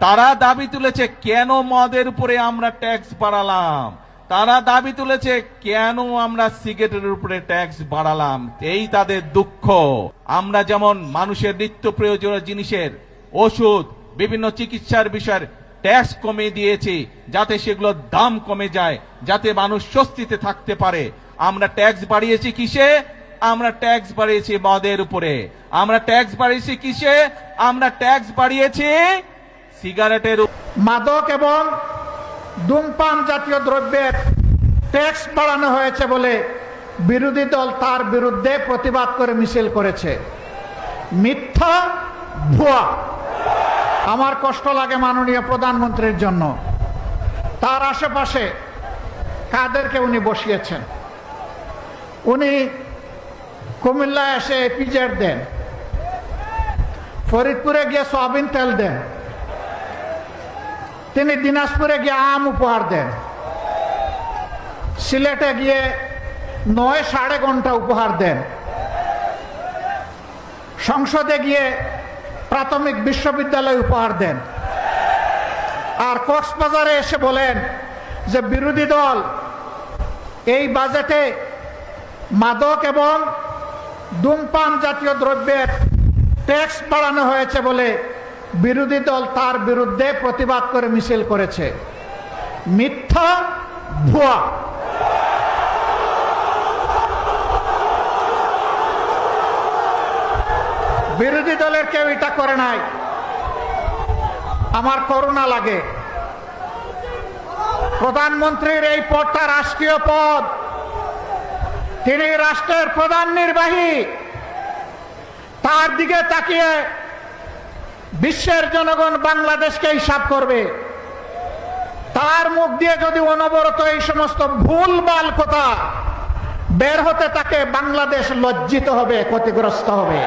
তারা দাবি তুলেছে কেন মদের উপরে আমরা ট্যাক্স বাড়ালাম, তারা দাবি তুলেছে কেন আমরা সিগারেটের উপরে ট্যাক্স বাড়ালাম। এই তাদের দুঃখ। আমরা যেমন মানুষের নিত্য প্রয়োজনীয় জিনিসের ওষুধ, বিভিন্ন চিকিৎসার বিষয়ের ট্যাক্স কমিয়ে দিয়েছি যাতে সেগুলোর দাম কমে যায়, যাতে মানুষ স্বস্তিতে থাকতে পারে। আমরা ট্যাক্স বাড়িয়েছি কিসে? আমরা ট্যাক্স বাড়িয়েছি মদের উপরে। আমরা ট্যাক্স বাড়িয়েছি কিসে? আমরা ট্যাক্স বাড়িয়েছি সিগারেটের। মাদক এবং ধূমপান জাতীয় দ্রব্যের ট্যাক্স বাড়ানো হয়েছে বলে বিরোধী দল তার বিরুদ্ধে প্রতিবাদ করে মিছিল করেছে। মিথ্যা, ভুয়া। আমার কষ্ট লাগে মাননীয় প্রধানমন্ত্রীর জন্য। তার আশেপাশে কাদেরকে উনি বসিয়েছেন? উনি কুমিল্লায় এসে পিজেড দেন, ফরিদপুরে গিয়ে সয়াবিন তেল দেন, তিনি দিনাজপুরে গিয়ে আম উপহার দেন, সিলেটে গিয়ে ৯.৫ ঘন্টা উপহার দেন, সংসদে গিয়ে প্রাথমিক বিশ্ববিদ্যালয় উপহার দেন, আর কক্সবাজারে এসে বলেন যে বিরোধী দল এই বাজেটে মাদক এবং ধূমপান জাতীয় দ্রব্যের ট্যাক্স বাড়ানো হয়েছে বলে বিরোধী দল তার বিরুদ্ধে প্রতিবাদ করে মিছিল করেছে। মিথ্যা, ভুয়া। বিরোধী দলের কেউ এটা করে নাই। আমার করুণা লাগে। প্রধানমন্ত্রীর এই পদটা রাষ্ট্রীয় পদ, তিনি রাষ্ট্রের প্রধান নির্বাহী। তার দিকে তাকিয়ে বিশ্বের জনগণ বাংলাদেশকে হিসাব করবে। তার মুখ দিয়ে যদি অনবরত এই সমস্ত ভুলভাল কথা বের হতে থাকে, বাংলাদেশ লজ্জিত হবে, ক্ষতিগ্রস্ত হবে।